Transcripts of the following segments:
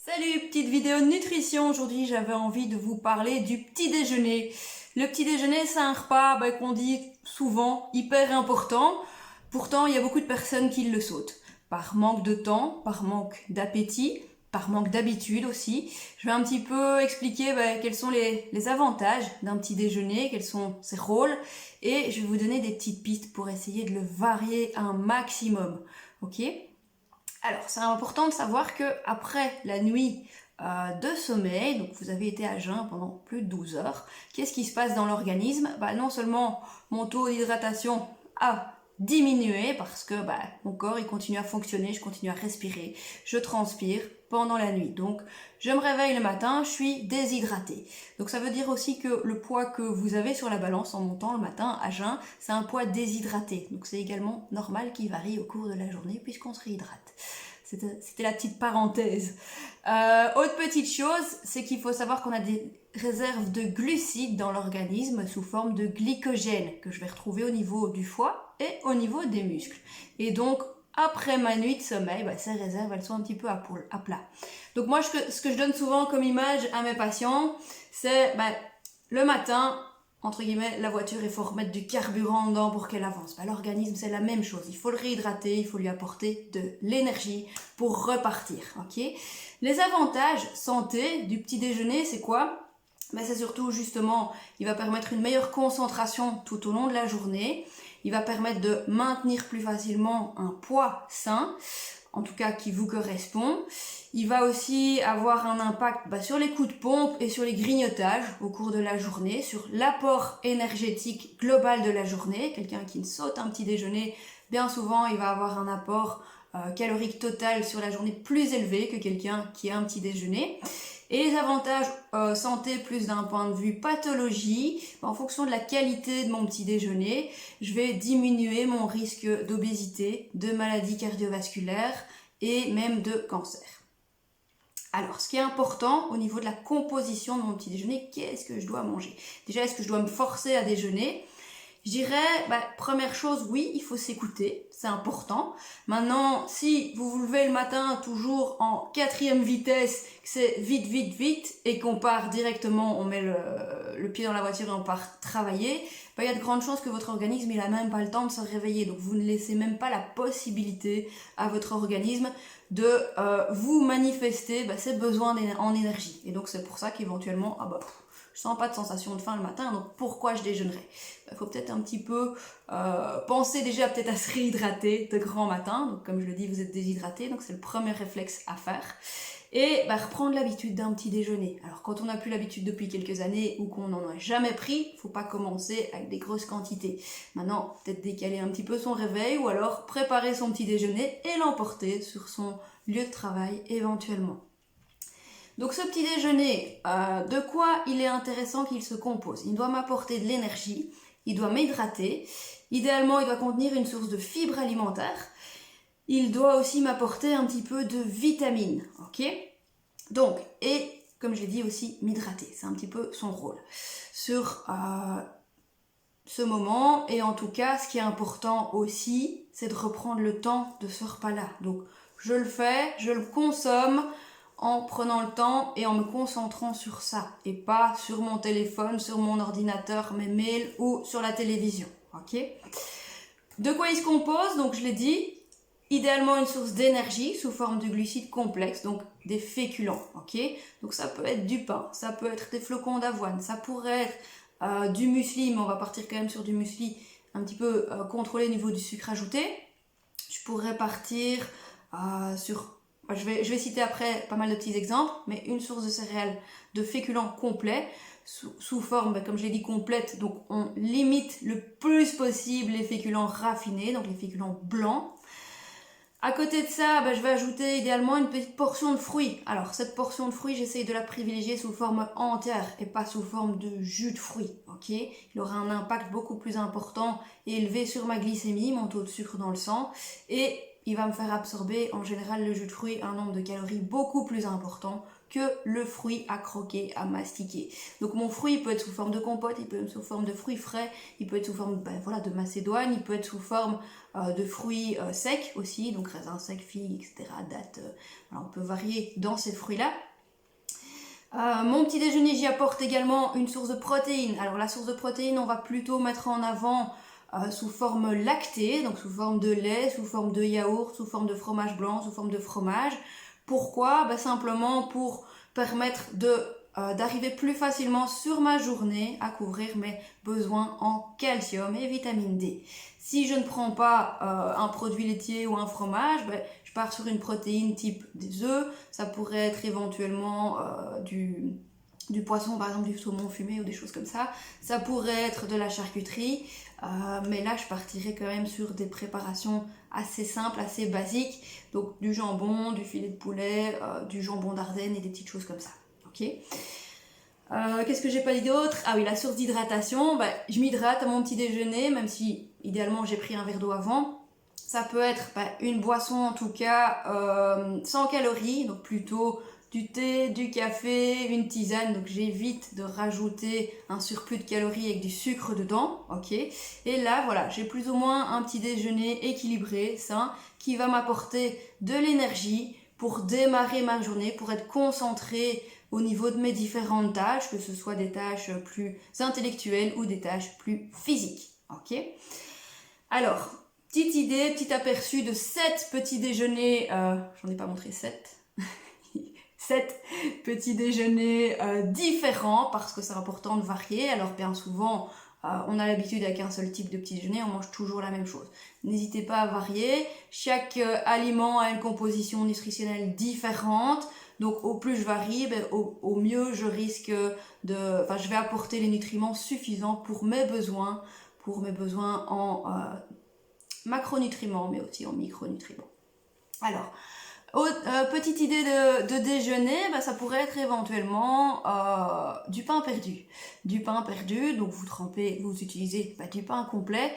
Salut, petite vidéo de nutrition. Aujourd'hui, j'avais envie de vous parler du petit déjeuner. Le petit déjeuner, c'est un repas qu'on dit souvent hyper important. Pourtant, il y a beaucoup de personnes qui le sautent. Par manque de temps, par manque d'appétit, par manque d'habitude aussi. Je vais un petit peu expliquer quels sont les avantages d'un petit déjeuner, quels sont ses rôles. Et je vais vous donner des petites pistes pour essayer de le varier un maximum. Ok ? Alors, c'est important de savoir que après la nuit de sommeil, donc vous avez été à jeun pendant plus de 12 heures, qu'est-ce qui se passe dans l'organisme? Non seulement mon taux d'hydratation a diminué parce que mon corps il continue à fonctionner, je continue à respirer, je transpire pendant la nuit. Donc, je me réveille le matin, je suis déshydratée. Donc, ça veut dire aussi que le poids que vous avez sur la balance en montant le matin à jeun, c'est un poids déshydraté. Donc, c'est également normal qu'il varie au cours de la journée puisqu'on se réhydrate. C'était la petite parenthèse. Autre petite chose, c'est qu'il faut savoir qu'on a des réserves de glucides dans l'organisme sous forme de glycogène que je vais retrouver au niveau du foie et au niveau des muscles. Et donc, après ma nuit de sommeil, ces réserves, elles sont un petit peu à plat. Donc moi, ce que je donne souvent comme image à mes patients, c'est le matin, entre guillemets, la voiture, il faut remettre du carburant dedans pour qu'elle avance. L'organisme, c'est la même chose. Il faut le réhydrater, il faut lui apporter de l'énergie pour repartir. Ok ? Les avantages santé du petit déjeuner, c'est quoi ? C'est surtout justement, il va permettre une meilleure concentration tout au long de la journée. Il va permettre de maintenir plus facilement un poids sain, en tout cas qui vous correspond. Il va aussi avoir un impact sur les coups de pompe et sur les grignotages au cours de la journée, sur l'apport énergétique global de la journée. Quelqu'un qui saute un petit déjeuner, bien souvent, il va avoir un apport calorique total sur la journée plus élevé que quelqu'un qui a un petit déjeuner. Et les avantages santé plus d'un point de vue pathologie, en fonction de la qualité de mon petit déjeuner, je vais diminuer mon risque d'obésité, de maladies cardiovasculaires et même de cancer. Alors, ce qui est important au niveau de la composition de mon petit déjeuner, qu'est-ce que je dois manger? Déjà, est-ce que je dois me forcer à déjeuner? Je dirais, première chose, oui, il faut s'écouter, c'est important. Maintenant, si vous vous levez le matin toujours en 4e vitesse, que c'est vite, vite, vite, et qu'on part directement, on met le pied dans la voiture et on part travailler, il y a de grandes chances que votre organisme, il a même pas le temps de se réveiller. Donc, vous ne laissez même pas la possibilité à votre organisme de vous manifester ses besoins en énergie. Et donc, c'est pour ça qu'éventuellement, je sens pas de sensation de faim le matin, donc pourquoi je déjeunerais? Il faut peut-être un petit peu penser déjà peut-être à se réhydrater de grand matin. Donc comme je le dis, vous êtes déshydraté, donc c'est le premier réflexe à faire. Et reprendre l'habitude d'un petit déjeuner. Alors quand on n'a plus l'habitude depuis quelques années ou qu'on n'en a jamais pris, il ne faut pas commencer avec des grosses quantités. Maintenant, peut-être décaler un petit peu son réveil ou alors préparer son petit déjeuner et l'emporter sur son lieu de travail éventuellement. Donc ce petit déjeuner, de quoi il est intéressant qu'il se compose? Il doit m'apporter de l'énergie, il doit m'hydrater, idéalement il doit contenir une source de fibres alimentaires, il doit aussi m'apporter un petit peu de vitamines, ok? Donc, et comme je l'ai dit aussi, m'hydrater, c'est un petit peu son rôle sur ce moment. Et en tout cas, ce qui est important aussi, c'est de reprendre le temps de ce repas-là. Donc je le fais, je le consomme, en prenant le temps et en me concentrant sur ça et pas sur mon téléphone, sur mon ordinateur, mes mails ou sur la télévision. Ok ? De quoi il se compose? Donc je l'ai dit, idéalement une source d'énergie sous forme de glucides complexes, donc des féculents. Ok ? Donc ça peut être du pain, ça peut être des flocons d'avoine, ça pourrait être du muesli, mais on va partir quand même sur du muesli un petit peu contrôlé au niveau du sucre ajouté. Je pourrais partir sur... Je vais citer après pas mal de petits exemples, mais une source de céréales de féculents complets, sous forme, comme je l'ai dit, complète. Donc on limite le plus possible les féculents raffinés, donc les féculents blancs. À côté de ça, je vais ajouter idéalement une petite portion de fruits. Alors cette portion de fruits, j'essaye de la privilégier sous forme entière et pas sous forme de jus de fruits. Ok ? Il aura un impact beaucoup plus important et élevé sur ma glycémie, mon taux de sucre dans le sang, et il va me faire absorber en général le jus de fruits un nombre de calories beaucoup plus important que le fruit à croquer, à mastiquer. Donc mon fruit il peut être sous forme de compote, il peut être sous forme de fruits frais, il peut être sous forme de macédoine, il peut être sous forme de fruits secs aussi, donc raisins secs, figues, etc., dattes. On peut varier dans ces fruits-là. Mon petit déjeuner, j'y apporte également une source de protéines. Alors la source de protéines, on va plutôt mettre en avant sous forme lactée, donc sous forme de lait, sous forme de yaourt, sous forme de fromage blanc, sous forme de fromage. Pourquoi? Simplement pour permettre d'arriver plus facilement sur ma journée à couvrir mes besoins en calcium et vitamine D. Si je ne prends pas un produit laitier ou un fromage, je pars sur une protéine type des œufs. Ça pourrait être éventuellement du poisson, par exemple du saumon fumé ou des choses comme ça. Ça pourrait être de la charcuterie, mais là je partirais quand même sur des préparations assez simples, assez basiques. Donc du jambon, du filet de poulet, du jambon d'Ardenne et des petites choses comme ça. Ok. Qu'est-ce que j'ai pas dit d'autre? Ah oui, la source d'hydratation. Je m'hydrate à mon petit déjeuner, même si idéalement j'ai pris un verre d'eau avant. Ça peut être une boisson en tout cas sans calories, donc plutôt du thé, du café, une tisane. Donc j'évite de rajouter un surplus de calories avec du sucre dedans, ok. Et là voilà, j'ai plus ou moins un petit déjeuner équilibré, sain, qui va m'apporter de l'énergie pour démarrer ma journée, pour être concentré au niveau de mes différentes tâches, que ce soit des tâches plus intellectuelles ou des tâches plus physiques, ok. Alors, petite idée, petit aperçu de 7 petits déjeuners, j'en ai pas montré 7, 7 petits déjeuners différents parce que c'est important de varier. Alors bien souvent, on a l'habitude avec un seul type de petit déjeuner, on mange toujours la même chose. N'hésitez pas à varier, chaque aliment a une composition nutritionnelle différente, donc au plus je varie, au mieux je risque je vais apporter les nutriments suffisants pour mes besoins en macronutriments, mais aussi en micronutriments. Alors, petite idée de déjeuner, ça pourrait être éventuellement du pain perdu. Du pain perdu, donc vous utilisez du pain complet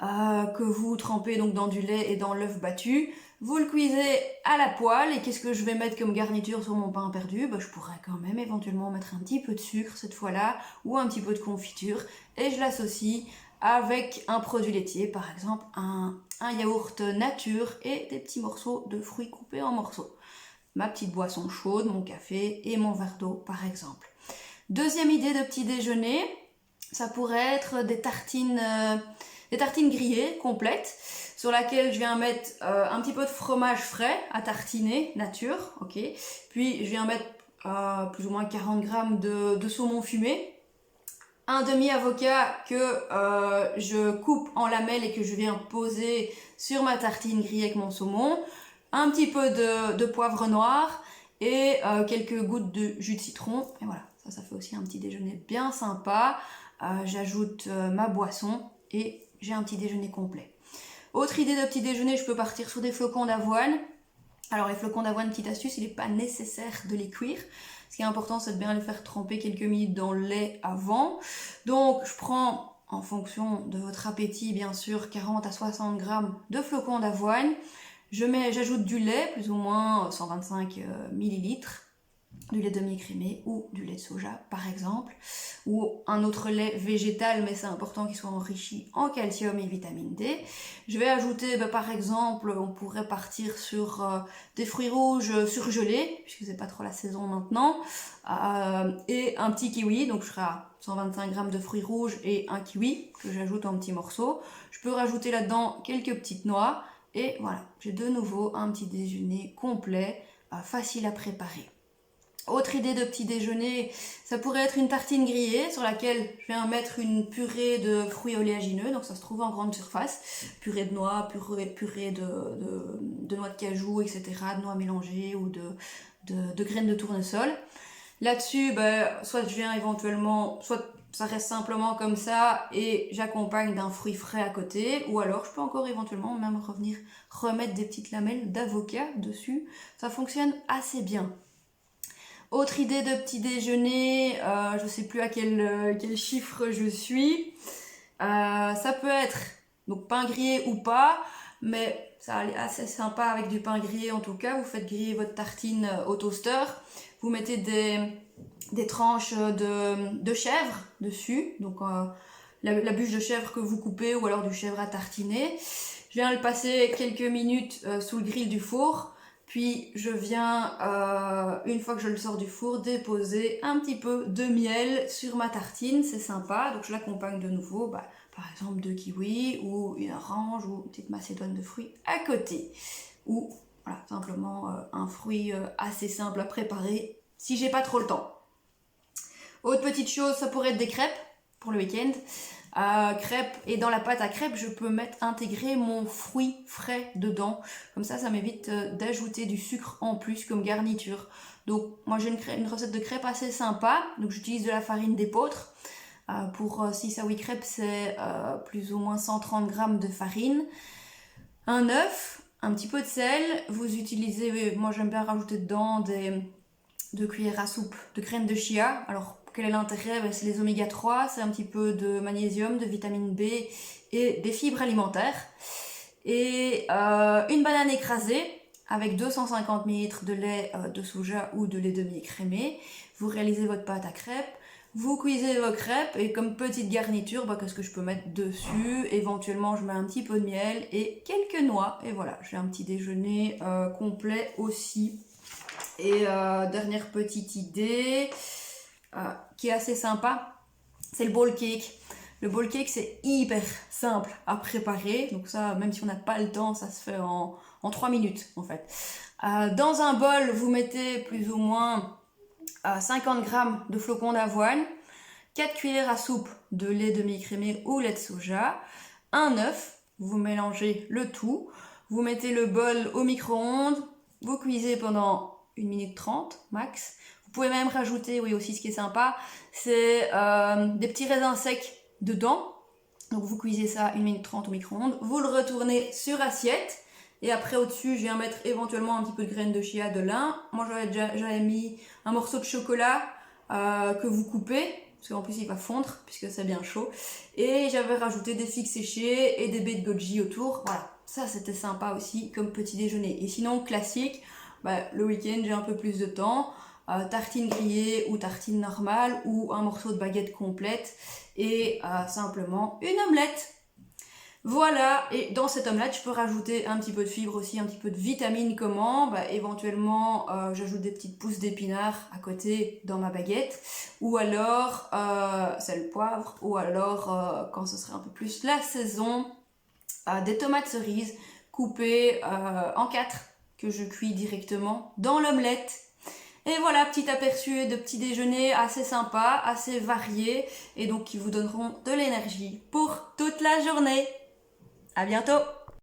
que vous trempez donc dans du lait et dans l'œuf battu. Vous le cuisez à la poêle et qu'est-ce que je vais mettre comme garniture sur mon pain perdu? Je pourrais quand même éventuellement mettre un petit peu de sucre cette fois-là ou un petit peu de confiture et je l'associe avec un produit laitier, par exemple un yaourt nature et des petits morceaux de fruits coupés en morceaux. Ma petite boisson chaude, mon café et mon verre d'eau par exemple. Deuxième idée de petit déjeuner, ça pourrait être des tartines grillées complètes sur laquelle je viens mettre un petit peu de fromage frais à tartiner nature, ok. Puis je viens mettre plus ou moins 40 grammes de saumon fumé, un demi-avocat que je coupe en lamelles et que je viens poser sur ma tartine grillée avec mon saumon, un petit peu de poivre noir et quelques gouttes de jus de citron. Et voilà, ça fait aussi un petit déjeuner bien sympa. J'ajoute ma boisson et j'ai un petit déjeuner complet. Autre idée de petit déjeuner, je peux partir sur des flocons d'avoine. Alors les flocons d'avoine, petite astuce, il n'est pas nécessaire de les cuire. Ce qui est important, c'est de bien les faire tremper quelques minutes dans le lait avant. Donc je prends, en fonction de votre appétit bien sûr, 40 à 60 grammes de flocons d'avoine. J'ajoute du lait, plus ou moins 125 millilitres, du lait demi-écrémé ou du lait de soja par exemple, ou un autre lait végétal, mais c'est important qu'il soit enrichi en calcium et vitamine D. Je vais ajouter par exemple, on pourrait partir sur des fruits rouges surgelés, puisque c'est pas trop la saison maintenant, et un petit kiwi, donc je serai à 125 grammes de fruits rouges et un kiwi que j'ajoute en petits morceaux. Je peux rajouter là-dedans quelques petites noix, et voilà, j'ai de nouveau un petit déjeuner complet, facile à préparer. Autre idée de petit déjeuner, ça pourrait être une tartine grillée sur laquelle je viens mettre une purée de fruits oléagineux, donc ça se trouve en grande surface, purée de noix, purée de noix de cajou, etc., de noix mélangées ou de graines de tournesol. Là-dessus, soit je viens éventuellement, soit ça reste simplement comme ça et j'accompagne d'un fruit frais à côté, ou alors je peux encore éventuellement même remettre des petites lamelles d'avocat dessus, ça fonctionne assez bien. Autre idée de petit déjeuner, je ne sais plus à quel chiffre je suis. Ça peut être donc pain grillé ou pas, mais ça a l'air assez sympa avec du pain grillé en tout cas. Vous faites griller votre tartine au toaster. Vous mettez des tranches de chèvre dessus. Donc la bûche de chèvre que vous coupez ou alors du chèvre à tartiner. Je viens le passer quelques minutes sous le grill du four. Puis je viens, une fois que je le sors du four, déposer un petit peu de miel sur ma tartine. C'est sympa. Donc je l'accompagne de nouveau, par exemple 2 kiwis ou une orange ou une petite macédoine de fruits à côté. Ou voilà, simplement un fruit assez simple à préparer si j'ai pas trop le temps. Autre petite chose, ça pourrait être des crêpes pour le week-end. Crêpes, et dans la pâte à crêpes je peux intégrer mon fruit frais dedans, comme ça m'évite d'ajouter du sucre en plus comme garniture. Donc moi j'ai une recette de crêpes assez sympa, donc j'utilise de la farine d'épeautre. Pour 6 à 8 crêpes c'est plus ou moins 130 g de farine, un œuf, un petit peu de sel. Vous utilisez, moi j'aime bien rajouter dedans 2 cuillères à soupe de graines de chia. Alors quel est l'intérêt? C'est les oméga 3, c'est un petit peu de magnésium, de vitamine B et des fibres alimentaires. Et une banane écrasée avec 250 ml de lait de soja ou de lait demi-écrémé. Vous réalisez votre pâte à crêpes, vous cuisez vos crêpes et comme petite garniture, qu'est-ce que je peux mettre dessus? Éventuellement je mets un petit peu de miel et quelques noix. Et voilà, j'ai un petit déjeuner complet aussi. Et dernière petite idée qui est assez sympa, c'est le bowl cake. Le bowl cake c'est hyper simple à préparer, donc ça même si on n'a pas le temps, ça se fait en 3 minutes en fait. Dans un bol vous mettez plus ou moins 50 g de flocons d'avoine, 4 cuillères à soupe de lait demi-écrémé ou lait de soja, un œuf, vous mélangez le tout, vous mettez le bol au micro-ondes, vous cuisez pendant 1 minute 30 max. Vous pouvez même rajouter, oui aussi ce qui est sympa, c'est des petits raisins secs dedans. Donc vous cuisez ça 1 minute 30 au micro-ondes, vous le retournez sur assiette. Et après au-dessus, je viens mettre éventuellement un petit peu de graines de chia, de lin. Moi j'avais mis un morceau de chocolat que vous coupez, parce qu'en plus il va fondre puisque c'est bien chaud. Et j'avais rajouté des figues séchées et des baies de goji autour. Voilà, ça c'était sympa aussi comme petit déjeuner. Et sinon classique, le week-end j'ai un peu plus de temps. Tartine grillée ou tartine normale ou un morceau de baguette complète et simplement une omelette. Voilà, et dans cette omelette je peux rajouter un petit peu de fibres aussi, un petit peu de vitamines. Comment? Éventuellement j'ajoute des petites pousses d'épinards à côté dans ma baguette, ou alors sel, poivre, ou alors quand ce serait un peu plus la saison, des tomates cerises coupées en 4 que je cuis directement dans l'omelette. Et voilà, petit aperçu de petit déjeuner assez sympa, assez varié, et donc qui vous donneront de l'énergie pour toute la journée. À bientôt!